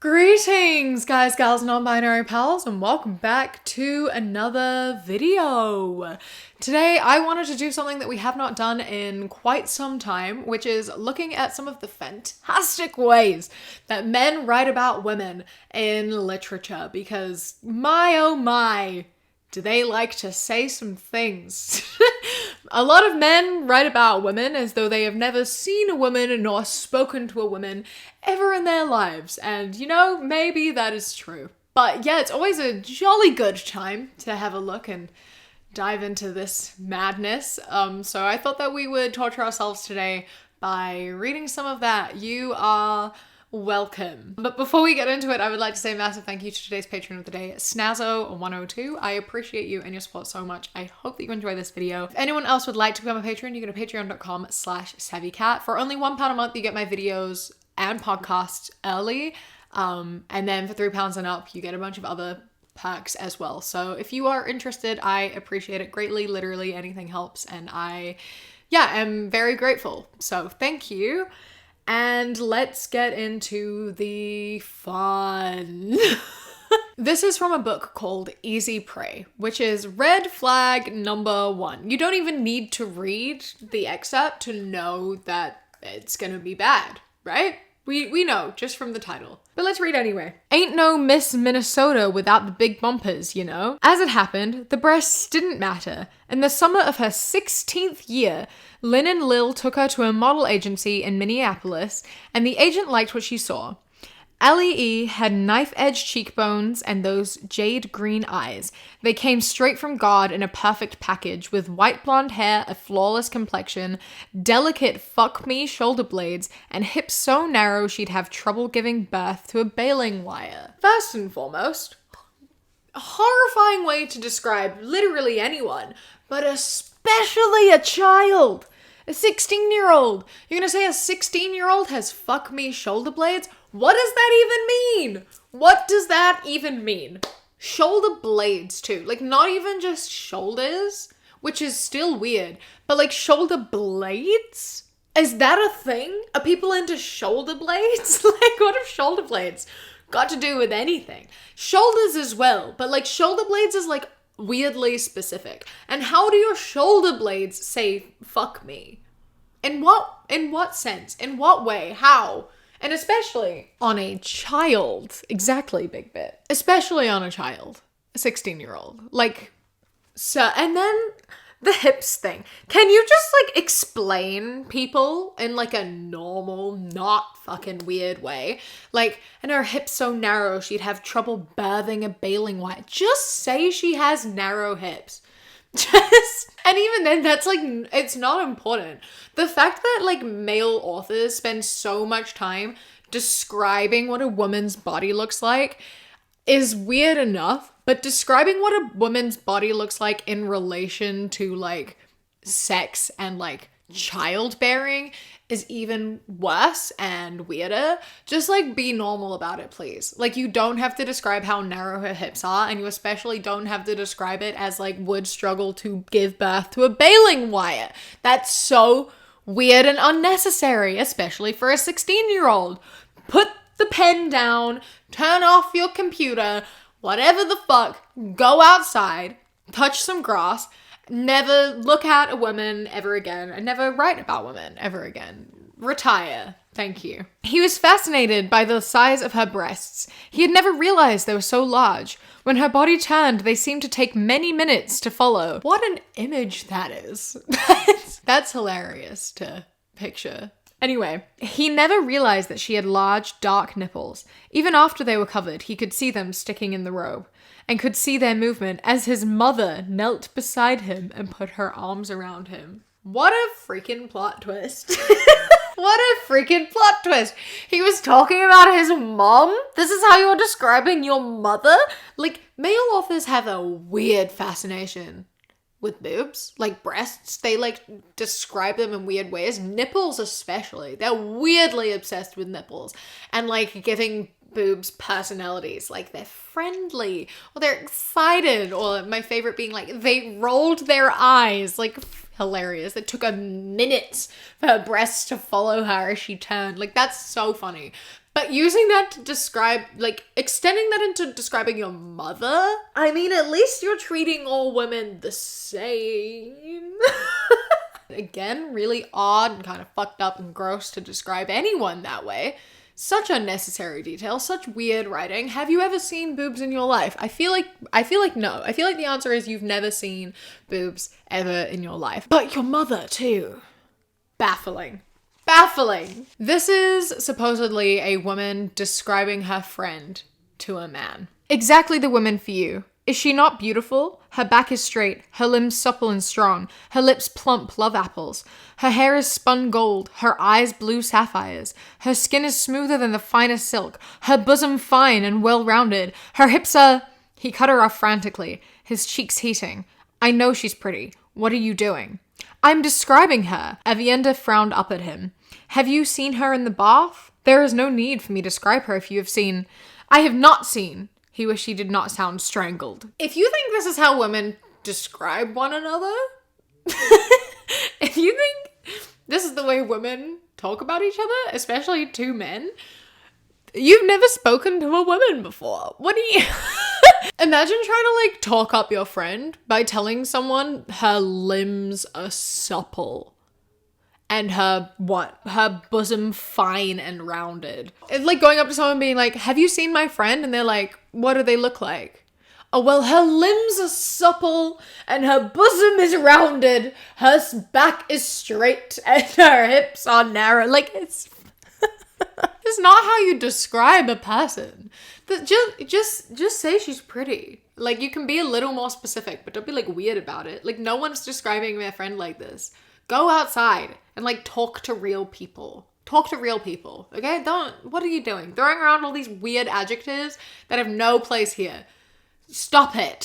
Greetings, guys, gals, non-binary pals, and welcome back to another video. Today, I wanted to do something that we have not done in quite some time, which is looking at some of the fantastic ways that men write about women in literature, because my oh my, do they like to say some things. A lot of men write about women as though they have never seen a woman nor spoken to a woman ever in their lives. And you know, maybe that is true. But yeah, it's always a jolly good time to have a look and dive into this madness. So I thought that we would torture ourselves today by reading some of that. You are welcome. But before we get into it, I would like to say a massive thank you to today's patron of the day, Snazzo102. I appreciate you and your support so much. I hope that you enjoy this video. If anyone else would like to become a patron, you can go to patreon.com/savvycat. For only £1 a month, you get my videos and podcasts early. And then for £3 and up, you get a bunch of other perks as well. So if you are interested, I appreciate it greatly. Literally anything helps. And I am very grateful. So thank you. And let's get into the fun. This is from a book called Easy Prey, which is red flag number 1. You don't even need to read the excerpt to know that it's gonna be bad, right? We know just from the title. But let's read anyway. Ain't no Miss Minnesota without the big bumpers, you know? As it happened, the breasts didn't matter. In the summer of her 16th year, Lynn and Lil took her to a model agency in Minneapolis, and the agent liked what she saw. Lee had knife-edge cheekbones and those jade green eyes. They came straight from God in a perfect package, with white blonde hair, a flawless complexion, delicate fuck-me shoulder blades, and hips so narrow she'd have trouble giving birth to a baling wire. First and foremost, a horrifying way to describe literally anyone, but especially a child. A 16-year-old. You're gonna say a 16-year-old has fuck-me shoulder blades? What does that even mean? What does that even mean? Shoulder blades too. Like, not even just shoulders, which is still weird, but like shoulder blades? Is that a thing? Are people into shoulder blades? Like, what have shoulder blades got to do with anything? Shoulders as well, but like shoulder blades is like weirdly specific. And how do your shoulder blades say fuck me? In what sense? In what way? How? And especially on a child. Exactly, Big Bit. Especially on a child. A 16-year-old. Like, so, and then the hips thing. Can you just, like, explain people in, like, a normal, not fucking weird way? Like, and her hips so narrow she'd have trouble birthing a baling wire. Just say she has narrow hips. And even then, that's like, it's not important. The fact that like male authors spend so much time describing what a woman's body looks like is weird enough, but describing what a woman's body looks like in relation to like sex and like childbearing is even worse and weirder. Just like be normal about it, please. Like, you don't have to describe how narrow her hips are, and you especially don't have to describe it as like would struggle to give birth to a baling wire. That's so weird and unnecessary, especially for a 16-year-old. Put the pen down, turn off your computer, whatever the fuck, go outside, touch some grass, never look at a woman ever again, and never write about women ever again. Retire. Thank you. He was fascinated by the size of her breasts. He had never realized they were so large. When her body turned, they seemed to take many minutes to follow. What an image that is. That's hilarious to picture. Anyway, he never realized that she had large, dark nipples. Even after they were covered, he could see them sticking in the robe, and could see their movement as his mother knelt beside him and put her arms around him. What a freaking plot twist. What a freaking plot twist. He was talking about his mom? This is how you're describing your mother? Like, male authors have a weird fascination with boobs, like breasts. They like describe them in weird ways. Nipples especially. They're weirdly obsessed with nipples and like giving boobs personalities. Like, they're friendly or they're excited, or my favorite being like they rolled their eyes. Like, hilarious. It took a minute for her breasts to follow her as she turned. Like, that's so funny. But using that to describe, like, extending that into describing your mother, I mean, at least you're treating all women the same. Again, really odd and kind of fucked up and gross to describe anyone that way. Such unnecessary detail, such weird writing. Have you ever seen boobs in your life? I feel like no. I feel like the answer is you've never seen boobs ever in your life. But your mother too. Baffling. Baffling. This is supposedly a woman describing her friend to a man. Exactly the woman for you. Is she not beautiful? Her back is straight, her limbs supple and strong, her lips plump love apples. Her hair is spun gold, her eyes blue sapphires. Her skin is smoother than the finest silk, her bosom fine and well-rounded. Her hips are... He cut her off frantically, his cheeks heating. I know she's pretty. What are you doing? I'm describing her. Avienda frowned up at him. Have you seen her in the bath? There is no need for me to describe her if you have seen. I have not seen. He wished he did not sound strangled. If you think this is how women describe one another, if you think this is the way women talk about each other, especially two men, you've never spoken to a woman before. What do you... Imagine trying to, like, talk up your friend by telling someone her limbs are supple and her bosom fine and rounded. It's like going up to someone being like, have you seen my friend? And they're like, what do they look like? Oh, well, her limbs are supple and her bosom is rounded. Her back is straight and her hips are narrow. Like, it's not how you describe a person. Just say she's pretty. Like, you can be a little more specific, but don't be, like, weird about it. Like, no one's describing their friend like this. Go outside and, like, talk to real people. Talk to real people, okay? What are you doing? Throwing around all these weird adjectives that have no place here. Stop it.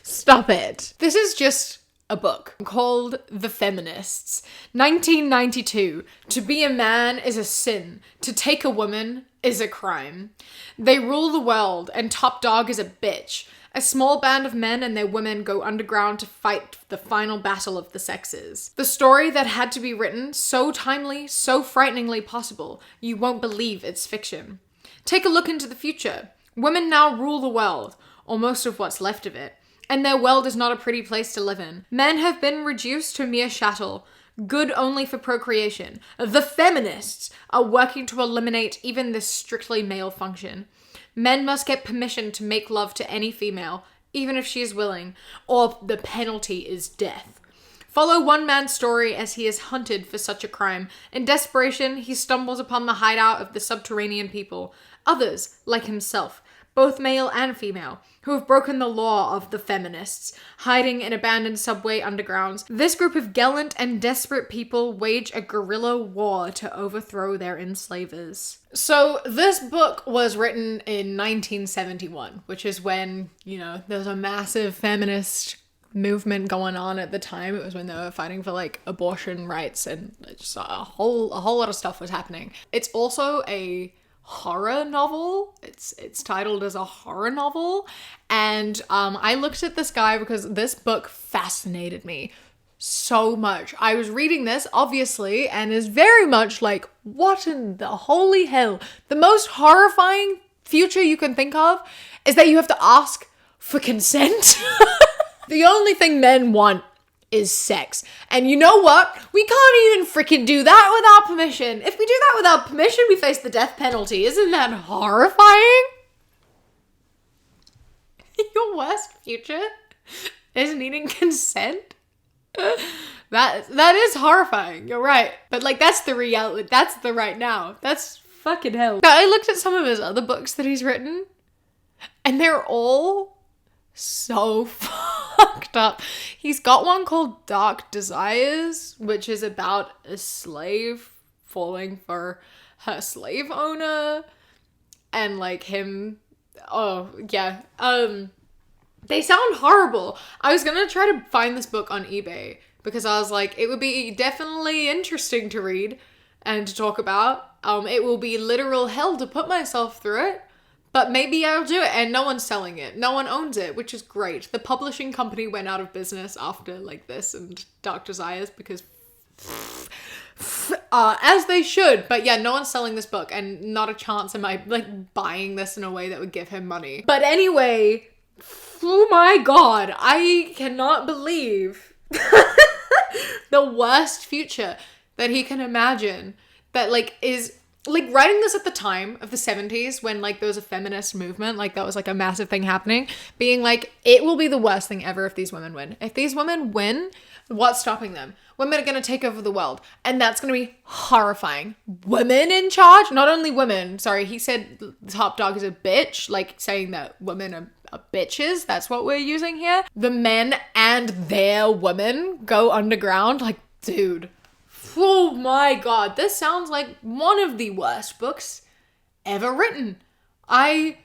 Stop it. This is just a book called The Feminists. 1992. To be a man is a sin. To take a woman is a crime. They rule the world and top dog is a bitch. A small band of men and their women go underground to fight the final battle of the sexes. The story that had to be written so timely, so frighteningly possible, you won't believe it's fiction. Take a look into the future. Women now rule the world, or most of what's left of it, and their world is not a pretty place to live in. Men have been reduced to mere chattel, good only for procreation. The feminists are working to eliminate even this strictly male function. Men must get permission to make love to any female, even if she is willing, or the penalty is death. Follow one man's story as he is hunted for such a crime. In desperation, he stumbles upon the hideout of the subterranean people. Others, like himself, both male and female, who have broken the law of the feminists, hiding in abandoned subway undergrounds. This group of gallant and desperate people wage a guerrilla war to overthrow their enslavers. So this book was written in 1971, which is when, you know, there was a massive feminist movement going on at the time. It was when they were fighting for, like, abortion rights, and just a whole lot of stuff was happening. It's also a horror novel. It's titled as a horror novel, and I looked at this guy because this book fascinated me so much. I was reading this, obviously, and is very much like, what in the holy hell? The most horrifying future you can think of is that you have to ask for consent. The only thing men want is sex. And you know what? We can't even freaking do that without permission. If we do that without permission, we face the death penalty. Isn't that horrifying? Your worst future is needing consent? That is horrifying. You're right. But, like, that's the reality. That's the right now. That's fucking hell. Now, I looked at some of his other books that he's written, and they're all so fucked up. He's got one called Dark Desires, which is about a slave falling for her slave owner, and, like, him, oh yeah, they sound horrible. I was gonna try to find this book on eBay because I was like, it would be definitely interesting to read and to talk about. It will be literal hell to put myself through it, but maybe I'll do it. And no one's selling it. No one owns it, which is great. The publishing company went out of business after, like, this and Dark Desires because As they should. But yeah, no one's selling this book, and not a chance am I like buying this in a way that would give him money. But anyway, oh my god, I cannot believe the worst future that he can imagine that like is like writing this at the time of the 70s when like there was a feminist movement, like that was like a massive thing happening, being like, it will be the worst thing ever if these women win. If these women win, what's stopping them? Women are going to take over the world, and that's going to be horrifying. Women in charge? Not only women, sorry, he said the top dog is a bitch, like saying that women are bitches. That's what we're using here. The men and their women go underground. Like, dude. Oh my god, this sounds like one of the worst books ever written. I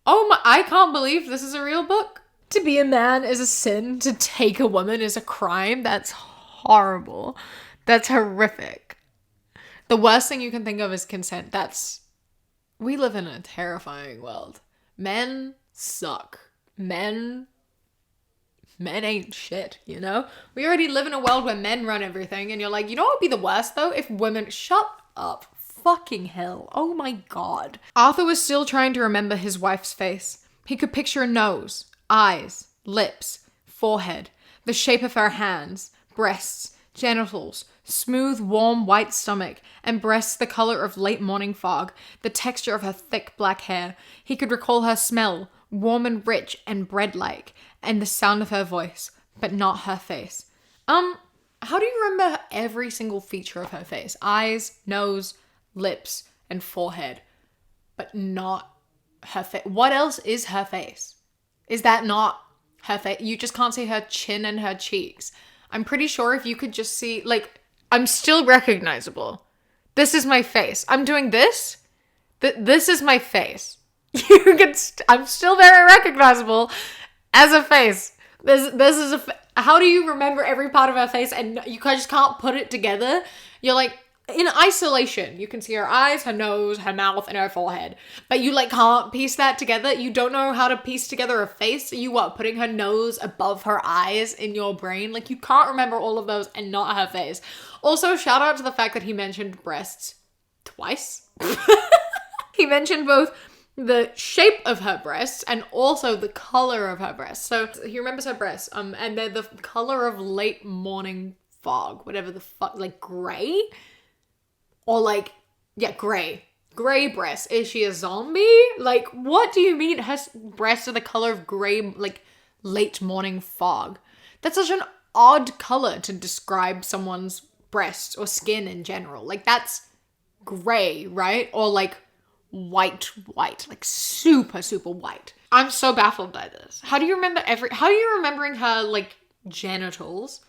can't believe this is a real book. To be a man is a sin. To take a woman is a crime. That's horrible. That's horrific. The worst thing you can think of is consent. We live in a terrifying world. Men suck. Men ain't shit, you know? We already live in a world where men run everything, and you're like, you know what would be the worst though? If women... Shut up. Fucking hell. Oh my god. Arthur was still trying to remember his wife's face. He could picture a nose, eyes, lips, forehead, the shape of her hands, breasts, genitals, smooth, warm, white stomach, and breasts the color of late morning fog, the texture of her thick black hair. He could recall her smell, warm and rich and bread-like, and the sound of her voice, but not her face. How do you remember every single feature of her face? Eyes, nose, lips, and forehead, but not her face. What else is her face? Is that not her face? You just can't see her chin and her cheeks. I'm pretty sure if you could just see, like, I'm still recognizable. This is my face. I'm doing this. This is my face. I'm still very recognizable as a face. This is how do you remember every part of her face and you just can't put it together? You're like, in isolation, you can see her eyes, her nose, her mouth, and her forehead. But you like can't piece that together. You don't know how to piece together a face. You what, putting her nose above her eyes in your brain? Like you can't remember all of those and not her face. Also, shout out to the fact that he mentioned breasts twice. He mentioned both the shape of her breasts and also the color of her breasts. So he remembers her breasts, and they're the color of late morning fog, whatever the fuck, like gray? Or like, yeah, gray. Gray breasts. Is she a zombie? Like, what do you mean her breasts are the color of gray, like late morning fog? That's such an odd color to describe someone's breasts or skin in general. Like that's gray, right? Or like white, like super, super white. I'm so baffled by this. How are you remembering her like genitals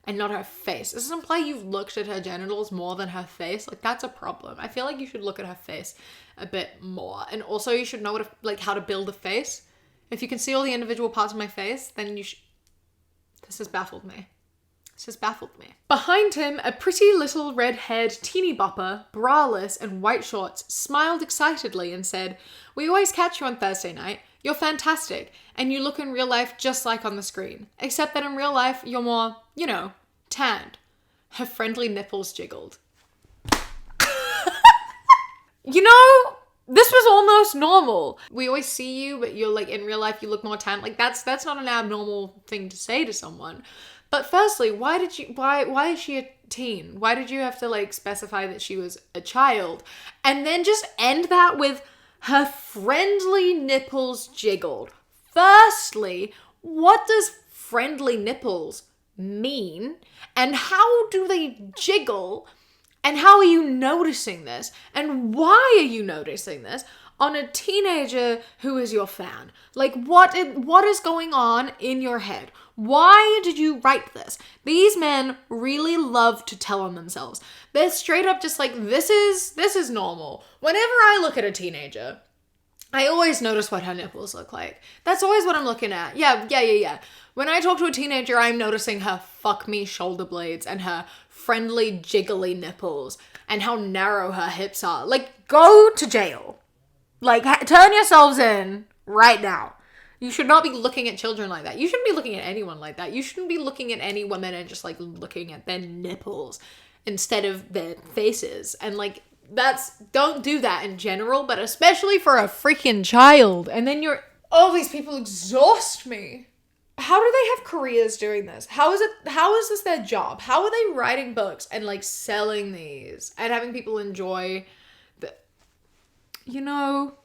and not her face? Does this imply you've looked at her genitals more than her face? Like that's a problem. I feel like you should look at her face a bit more. And also you should know how to build a face. If you can see all the individual parts of my face, then this has baffled me. Behind him, a pretty little red-haired teeny bopper, braless and white shorts, smiled excitedly and said, "We always catch you on Thursday night. You're fantastic, and you look in real life just like on the screen. Except that in real life, you're more, tanned." Her friendly nipples jiggled. This was almost normal. We always see you, but you're like, in real life, you look more tan. Like, that's not an abnormal thing to say to someone. But firstly, why is she a teen? Why did you have to like specify that she was a child? And then just end that with her friendly nipples jiggled. Firstly, what does friendly nipples mean? And how do they jiggle? And how are you noticing this? And why are you noticing this on a teenager who is your fan? Like, what is going on in your head? Why did you write this? These men really love to tell on themselves. They're straight up just like, this is normal. Whenever I look at a teenager, I always notice what her nipples look like. That's always what I'm looking at. Yeah. When I talk to a teenager, I'm noticing her fuck me shoulder blades and her friendly jiggly nipples and how narrow her hips are. Like, go to jail. Like, turn yourselves in right now. You should not be looking at children like that. You shouldn't be looking at anyone like that. You shouldn't be looking at any women and just like looking at their nipples instead of their faces. And like, don't do that in general, but especially for a freaking child. And then all these people exhaust me. How do they have careers doing this? How is this their job? How are they writing books and like selling these and having people enjoy you know,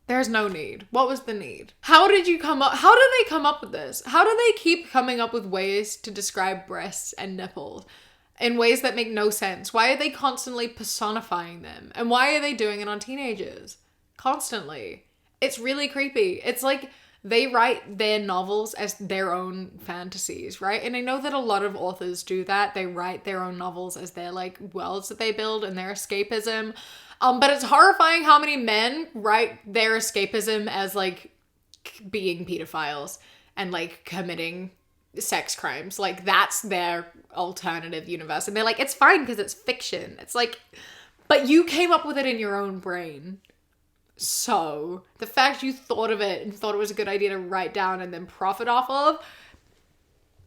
there's no need. What was the need? How did they come up with this? How do they keep coming up with ways to describe breasts and nipples in ways that make no sense? Why are they constantly personifying them? And why are they doing it on teenagers? Constantly. It's really creepy. It's like they write their novels as their own fantasies, right? And I know that a lot of authors do that. They write their own novels as their like worlds that they build and their escapism. But it's horrifying how many men write their escapism as like being pedophiles and like committing sex crimes. Like that's their alternative universe. And they're like, it's fine because it's fiction. It's like, but you came up with it in your own brain. So the fact you thought of it and thought it was a good idea to write down and then profit off of,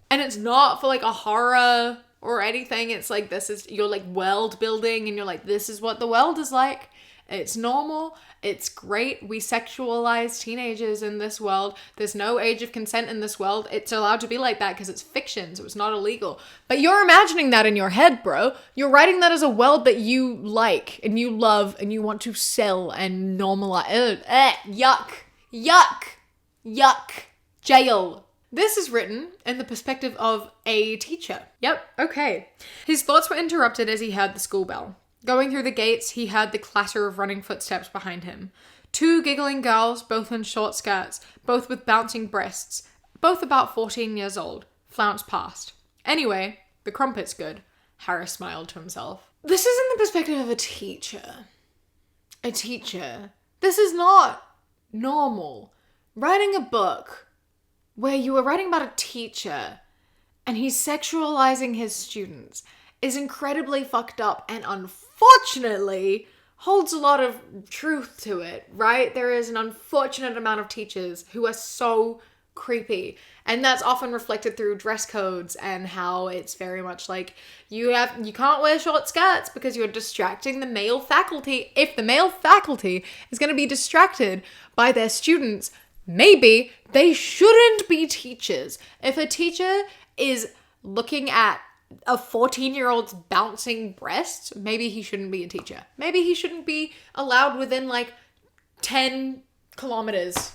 and it's not for like a horror or anything. It's like, you're like world building and you're like, this is what the world is like. It's normal. It's great. We sexualize teenagers in this world. There's no age of consent in this world. It's allowed to be like that because it's fiction, so it's not illegal. But you're imagining that in your head, bro. You're writing that as a world that you like and you love and you want to sell and normalize. Yuck. Jail. This is written in the perspective of a teacher. Yep, okay. His thoughts were interrupted as he heard the school bell. Going through the gates, he heard the clatter of running footsteps behind him. 2 giggling girls, both in short skirts, both with bouncing breasts, both about 14 years old, flounced past. Anyway, the crumpet's good. Harris smiled to himself. This is in the perspective of a teacher. A teacher. This is not normal. Writing a book where you are writing about a teacher and he's sexualizing his students is incredibly fucked up and unfortunately holds a lot of truth to it, right? There is an unfortunate amount of teachers who are so creepy, and that's often reflected through dress codes and how it's very much like you can't wear short skirts because you're distracting the male faculty. If the male faculty is going to be distracted by their students, maybe they shouldn't be teachers. If a teacher is looking at a 14-year-old's bouncing breasts, maybe he shouldn't be a teacher. Maybe he shouldn't be allowed within like 10 kilometers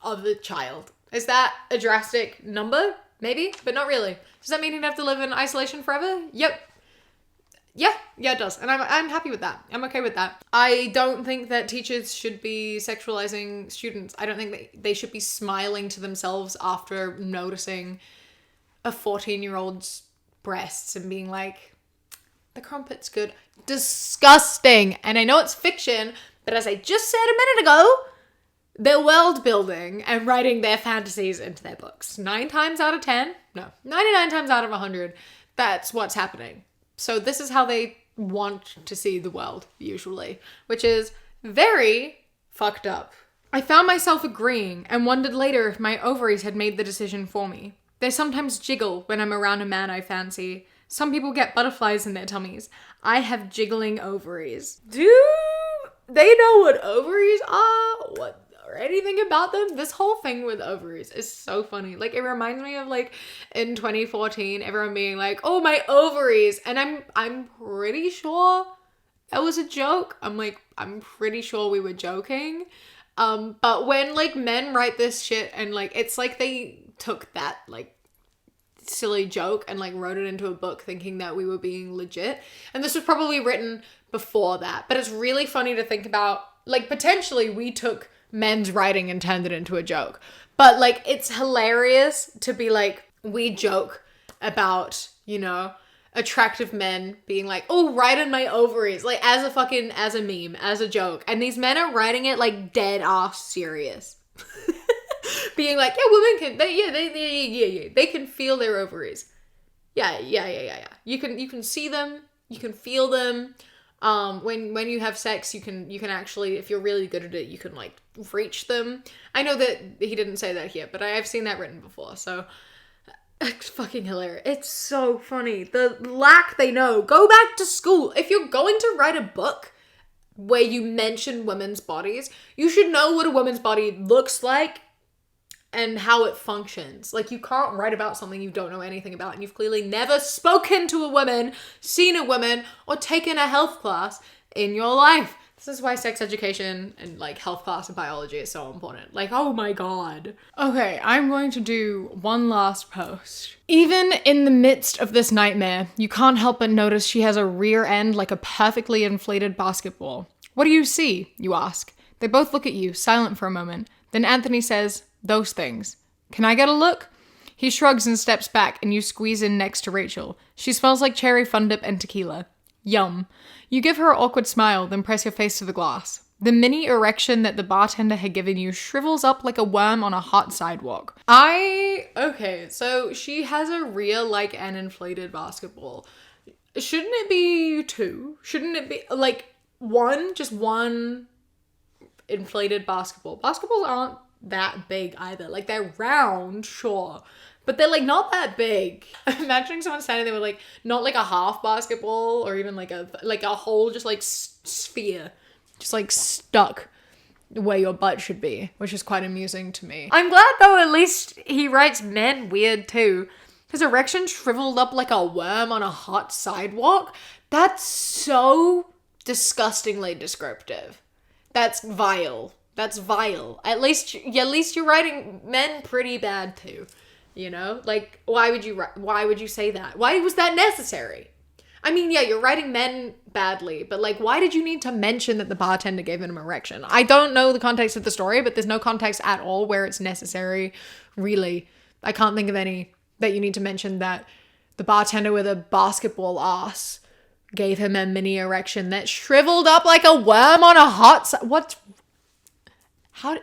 of the child. Is that a drastic number? Maybe, but not really. Does that mean he'd have to live in isolation forever? Yep. Yeah, it does. And I'm happy with that. I'm okay with that. I don't think that teachers should be sexualizing students. I don't think they should be smiling to themselves after noticing a 14-year-old's breasts and being like, the crumpet's good. Disgusting. And I know it's fiction, but as I just said a minute ago, they're world building and writing their fantasies into their books. 99 times out of 100, that's what's happening. So this is how they want to see the world, usually, which is very fucked up. I found myself agreeing and wondered later if my ovaries had made the decision for me. They sometimes jiggle when I'm around a man I fancy. Some people get butterflies in their tummies. I have jiggling ovaries. Do they know what ovaries are? Or anything about them? This whole thing with ovaries is so funny. Like, it reminds me of like in 2014, everyone being like, oh, my ovaries. And I'm pretty sure that was a joke. I'm pretty sure we were joking. But when like men write this shit and like, it's like they took that like silly joke and like wrote it into a book thinking that we were being legit. And this was probably written before that, but it's really funny to think about, like, potentially we took men's writing and turned it into a joke. But like, it's hilarious to be like, we joke about, attractive men being like, oh, right in my ovaries, like as a meme, as a joke. And these men are writing it like dead ass serious. Being like, yeah, women can, they can feel their ovaries. Yeah. You can see them, you can feel them. When you have sex, you can actually, if you're really good at it, you can like reach them. I know that he didn't say that here, but I've seen that written before, so it's fucking hilarious. It's so funny. The lack they know. Go back to school. If you're going to write a book where you mention women's bodies, you should know what a woman's body looks like and how it functions. Like, you can't write about something you don't know anything about, and you've clearly never spoken to a woman, seen a woman, or taken a health class in your life. This is why sex education and like health class and biology is so important. Like, oh my god. Okay, I'm going to do one last post. Even in the midst of this nightmare, you can't help but notice she has a rear end like a perfectly inflated basketball. What do you see? You ask. They both look at you, silent for a moment. Then Anthony says, those things. Can I get a look? He shrugs and steps back, and you squeeze in next to Rachel. She smells like cherry fun dip and tequila. Yum. You give her an awkward smile, then press your face to the glass. The mini erection that the bartender had given you shrivels up like a worm on a hot sidewalk. Okay, so she has a rear like an inflated basketball. Shouldn't it be two? Shouldn't it be like one? Just one inflated basketball. Basketballs aren't that big either. Like, they're round, sure, but they're like not that big. I'm imagining someone standing there with like not like a half basketball or even like a whole just like sphere just like stuck where your butt should be, which is quite amusing to me. I'm glad though at least he writes men weird too. His erection shriveled up like a worm on a hot sidewalk. That's so disgustingly descriptive. That's vile. That's vile. At least you're writing men pretty bad too. You know? Like, why would you say that? Why was that necessary? I mean, yeah, you're writing men badly, but like, why did you need to mention that the bartender gave him an erection? I don't know the context of the story, but there's no context at all where it's necessary, really. I can't think of any that you need to mention that the bartender with a basketball ass gave him a mini erection that shriveled up like a worm on a hot... How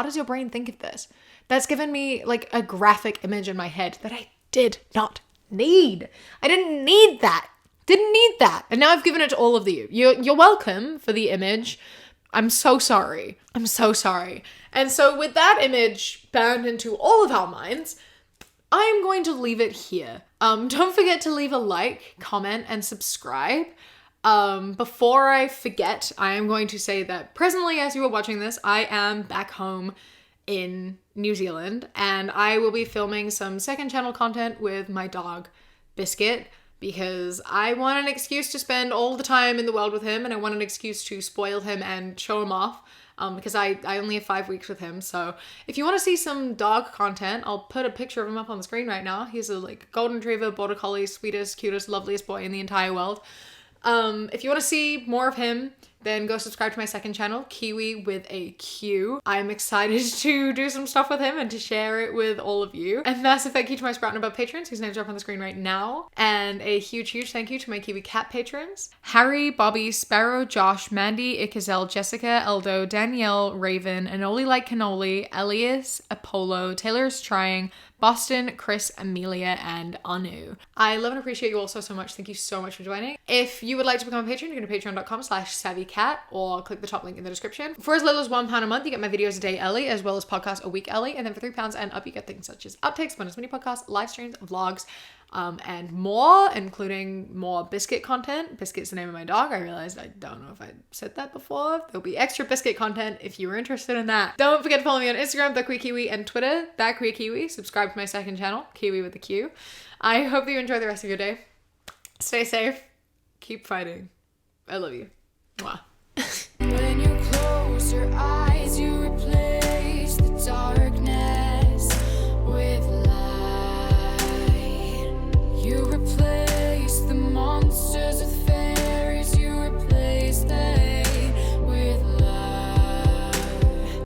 does your brain think of this? That's given me like a graphic image in my head that I did not need. I didn't need that. Didn't need that. And now I've given it to all of you. You're welcome for the image. I'm so sorry. I'm so sorry. And so with that image burned into all of our minds, I am going to leave it here. Don't forget to leave a like, comment, and subscribe. Before I forget, I am going to say that presently, as you are watching this, I am back home in New Zealand, and I will be filming some second channel content with my dog, Biscuit, because I want an excuse to spend all the time in the world with him, and I want an excuse to spoil him and show him off, because I only have 5 weeks with him. So if you want to see some dog content, I'll put a picture of him up on the screen right now. He's a like golden retriever, border collie, sweetest, cutest, loveliest boy in the entire world. If you want to see more of him, then go subscribe to my second channel, Kiwi with a Q. I'm excited to do some stuff with him and to share it with all of you. And massive thank you to my Sprout and Above patrons, whose names are up on the screen right now. And a huge thank you to my Kiwi Cat patrons. Harry, Bobby, Sparrow, Josh, Mandy, Ikazel, Jessica, Eldo, Danielle, Raven, Anoli Like Cannoli, Elias, Apollo, Taylor's Trying, Boston, Chris, Amelia, and Anu. I love and appreciate you all so much. Thank you so much for joining. If you would like to become a patron, you can go to patreon.com/savvycat or click the top link in the description. For as little as £1 a month, you get my videos a day early, as well as podcasts a week early. And then for £3 and up, you get things such as outtakes, bonus mini podcasts, live streams, vlogs, and more, including more Biscuit content. Biscuit's the name of my dog. I realized I don't know if I said that before. There'll be extra Biscuit content if you were interested in that. Don't forget to follow me on Instagram, The Queer Kiwi, and Twitter, That Queer Kiwi. Subscribe to my second channel, Kiwi with a Q. I hope that you enjoy the rest of your day. Stay safe. Keep fighting. I love you. Mwah.